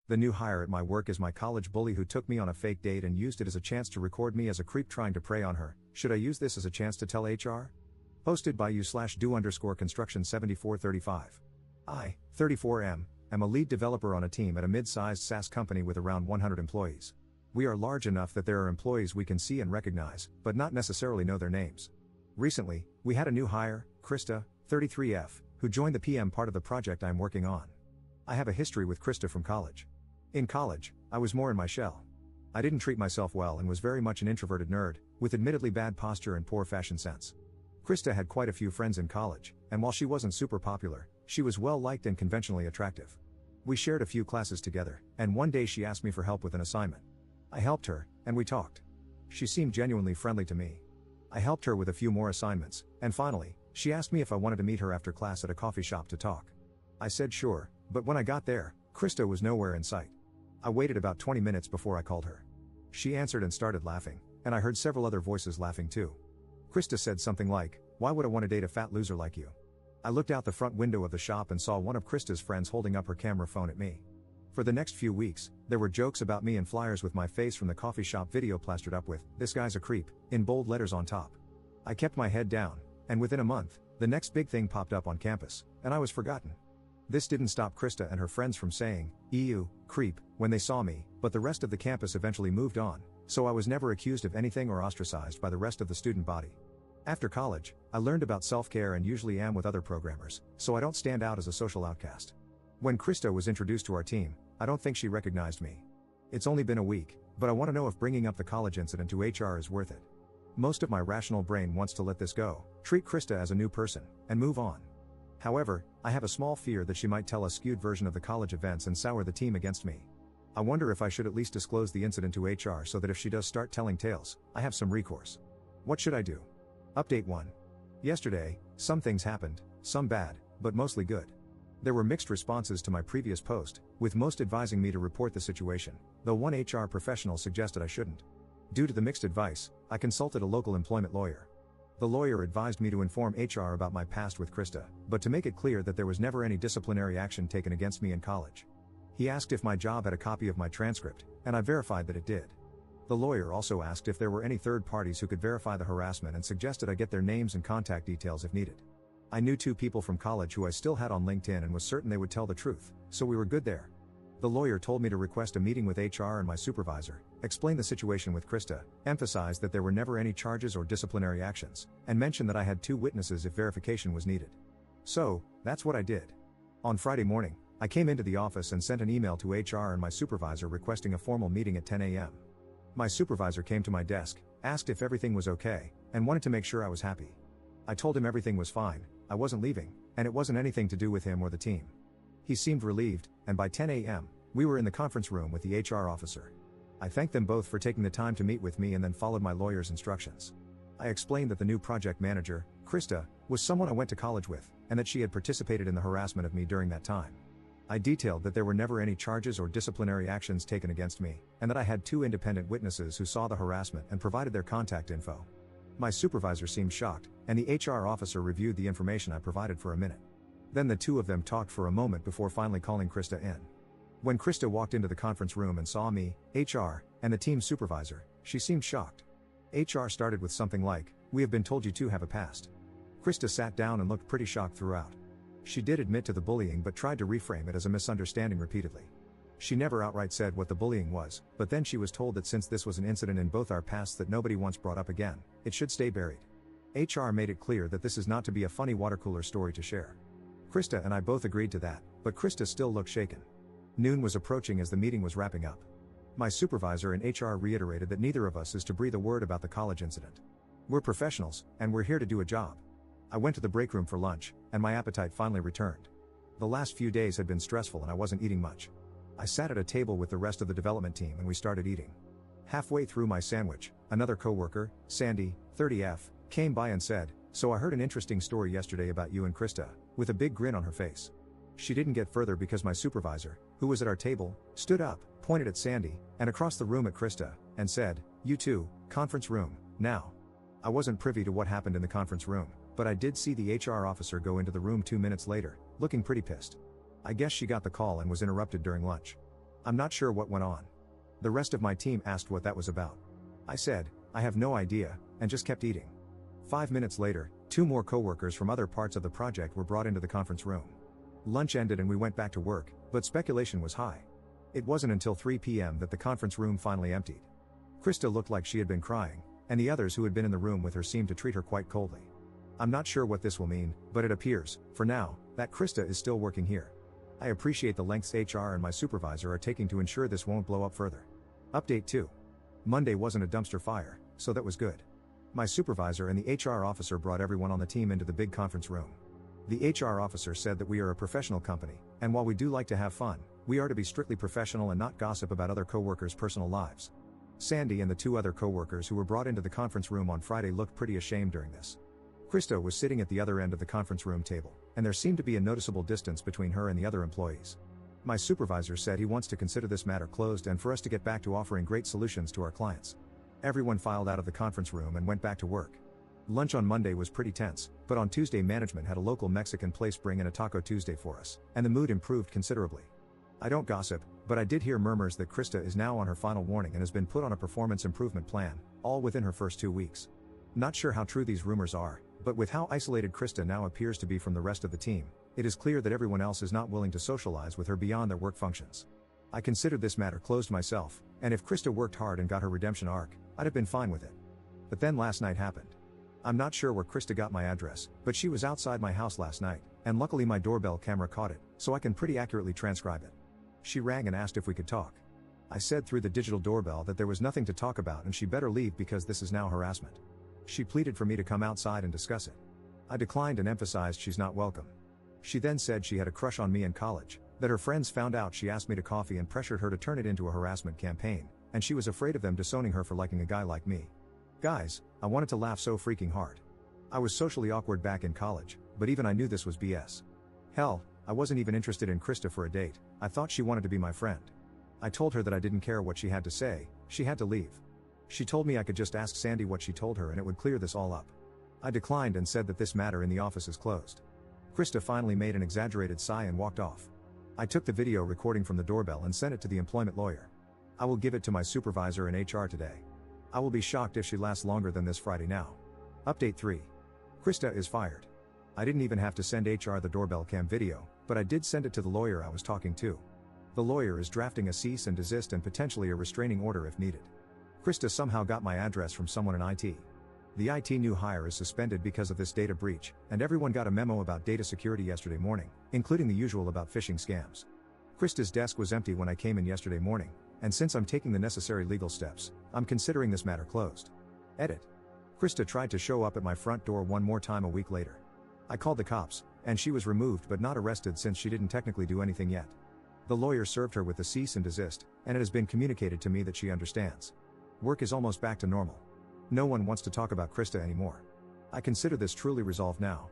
The new hire at my work is my college bully who took me on a fake date and used it as a chance to record me as a creep trying to prey on her. Should I use this as a chance to tell HR? Posted by you/do_construction7435. I, 34M, am a lead developer on a team at a mid-sized SaaS company with around 100 employees. We are large enough that there are employees we can see and recognize, but not necessarily know their names. Recently, we had a new hire, Krista, 33F, who joined the PM part of the project I'm working on. I have a history with Krista from college. In college, I was more in my shell. I didn't treat myself well and was very much an introverted nerd, with admittedly bad posture and poor fashion sense. Krista had quite a few friends in college, and while she wasn't super popular, she was well liked and conventionally attractive. We shared a few classes together, and one day she asked me for help with an assignment. I helped her, and we talked. She seemed genuinely friendly to me. I helped her with a few more assignments, and finally, she asked me if I wanted to meet her after class at a coffee shop to talk. I said sure, but when I got there, Krista was nowhere in sight. I waited about 20 minutes before I called her. She answered and started laughing, and I heard several other voices laughing too. Krista said something like, "Why would I want to date a fat loser like you?" I looked out the front window of the shop and saw one of Krista's friends holding up her camera phone at me. For the next few weeks, there were jokes about me and flyers with my face from the coffee shop video plastered up with, "This guy's a creep," in bold letters on top. I kept my head down, and within a month, the next big thing popped up on campus, and I was forgotten. This didn't stop Krista and her friends from saying, "Ew, creep," when they saw me, but the rest of the campus eventually moved on, so I was never accused of anything or ostracized by the rest of the student body. After college, I learned about self-care and usually am with other programmers, so I don't stand out as a social outcast. When Krista was introduced to our team, I don't think she recognized me. It's only been a week, but I want to know if bringing up the college incident to HR is worth it. Most of my rational brain wants to let this go, treat Krista as a new person, and move on. However, I have a small fear that she might tell a skewed version of the college events and sour the team against me. I wonder if I should at least disclose the incident to HR so that if she does start telling tales, I have some recourse. What should I do? Update 1. Yesterday, some things happened, some bad, but mostly good. There were mixed responses to my previous post, with most advising me to report the situation, though one HR professional suggested I shouldn't. Due to the mixed advice, I consulted a local employment lawyer. The lawyer advised me to inform HR about my past with Krista, but to make it clear that there was never any disciplinary action taken against me in college. He asked if my job had a copy of my transcript, and I verified that it did. The lawyer also asked if there were any third parties who could verify the harassment and suggested I get their names and contact details if needed. I knew 2 people from college who I still had on LinkedIn and was certain they would tell the truth, so we were good there. The lawyer told me to request a meeting with HR and my supervisor, explain the situation with Krista, emphasize that there were never any charges or disciplinary actions, and mention that I had 2 witnesses if verification was needed. So, that's what I did. On Friday morning, I came into the office and sent an email to HR and my supervisor requesting a formal meeting at 10 a.m. My supervisor came to my desk, asked if everything was okay, and wanted to make sure I was happy. I told him everything was fine, I wasn't leaving, and it wasn't anything to do with him or the team. He seemed relieved, and by 10 a.m., we were in the conference room with the HR officer. I thanked them both for taking the time to meet with me and then followed my lawyer's instructions. I explained that the new project manager, Krista, was someone I went to college with, and that she had participated in the harassment of me during that time. I detailed that there were never any charges or disciplinary actions taken against me, and that I had 2 independent witnesses who saw the harassment and provided their contact info. My supervisor seemed shocked, and the HR officer reviewed the information I provided for a minute. Then the 2 of them talked for a moment before finally calling Krista in. When Krista walked into the conference room and saw me, HR, and the team supervisor, she seemed shocked. HR started with something like, "We have been told you 2 have a past." Krista sat down and looked pretty shocked throughout. She did admit to the bullying but tried to reframe it as a misunderstanding repeatedly. She never outright said what the bullying was, but then she was told that since this was an incident in both our pasts that nobody once brought up again, it should stay buried. HR made it clear that this is not to be a funny watercooler story to share. Krista and I both agreed to that, but Krista still looked shaken. Noon was approaching as the meeting was wrapping up. My supervisor and HR reiterated that neither of us is to breathe a word about the college incident. We're professionals, and we're here to do a job. I went to the break room for lunch, and my appetite finally returned. The last few days had been stressful and I wasn't eating much. I sat at a table with the rest of the development team and we started eating. Halfway through my sandwich, another coworker, Sandy, 30F, came by and said, "So I heard an interesting story yesterday about you and Krista," with a big grin on her face. She didn't get further because my supervisor, who was at our table, stood up, pointed at Sandy, and across the room at Krista, and said, "You two, conference room, now." I wasn't privy to what happened in the conference room, but I did see the HR officer go into the room 2 minutes later, looking pretty pissed. I guess she got the call and was interrupted during lunch. I'm not sure what went on. The rest of my team asked what that was about. I said, I have no idea, and just kept eating. 5 minutes later, 2 more coworkers from other parts of the project were brought into the conference room. Lunch ended and we went back to work, but speculation was high. It wasn't until 3 p.m. that the conference room finally emptied. Krista looked like she had been crying, and the others who had been in the room with her seemed to treat her quite coldly. I'm not sure what this will mean, but it appears, for now, that Krista is still working here. I appreciate the lengths HR and my supervisor are taking to ensure this won't blow up further. Update 2. Monday wasn't a dumpster fire, so that was good. My supervisor and the HR officer brought everyone on the team into the big conference room. The HR officer said that we are a professional company, and while we do like to have fun, we are to be strictly professional and not gossip about other coworkers' personal lives. Sandy and the 2 other coworkers who were brought into the conference room on Friday looked pretty ashamed during this. Krista was sitting at the other end of the conference room table, and there seemed to be a noticeable distance between her and the other employees. My supervisor said he wants to consider this matter closed and for us to get back to offering great solutions to our clients. Everyone filed out of the conference room and went back to work. Lunch on Monday was pretty tense, but on Tuesday management had a local Mexican place bring in a Taco Tuesday for us, and the mood improved considerably. I don't gossip, but I did hear murmurs that Krista is now on her final warning and has been put on a performance improvement plan, all within her first 2 weeks. Not sure how true these rumors are, but with how isolated Krista now appears to be from the rest of the team, it is clear that everyone else is not willing to socialize with her beyond their work functions. I considered this matter closed myself, and if Krista worked hard and got her redemption arc, I'd have been fine with it. But then last night happened. I'm not sure where Krista got my address, but she was outside my house last night, and luckily my doorbell camera caught it, so I can pretty accurately transcribe it. She rang and asked if we could talk. I said through the digital doorbell that there was nothing to talk about and she better leave because this is now harassment. She pleaded for me to come outside and discuss it. I declined and emphasized she's not welcome. She then said she had a crush on me in college, that her friends found out she asked me to coffee and pressured her to turn it into a harassment campaign, and she was afraid of them disowning her for liking a guy like me. Guys, I wanted to laugh so freaking hard. I was socially awkward back in college, but even I knew this was BS. Hell, I wasn't even interested in Krista for a date, I thought she wanted to be my friend. I told her that I didn't care what she had to say, she had to leave. She told me I could just ask Sandy what she told her and it would clear this all up. I declined and said that this matter in the office is closed. Krista finally made an exaggerated sigh and walked off. I took the video recording from the doorbell and sent it to the employment lawyer. I will give it to my supervisor in HR today. I will be shocked if she lasts longer than this Friday now. Update 3. Krista is fired. I didn't even have to send HR the doorbell cam video, but I did send it to the lawyer I was talking to. The lawyer is drafting a cease and desist and potentially a restraining order if needed. Krista somehow got my address from someone in IT. The IT new hire is suspended because of this data breach, and everyone got a memo about data security yesterday morning, including the usual about phishing scams. Krista's desk was empty when I came in yesterday morning, and since I'm taking the necessary legal steps, I'm considering this matter closed. Edit. Krista tried to show up at my front door one more time a week later. I called the cops, and she was removed but not arrested since she didn't technically do anything yet. The lawyer served her with a cease and desist, and it has been communicated to me that she understands. Work is almost back to normal. No one wants to talk about Krista anymore. I consider this truly resolved now.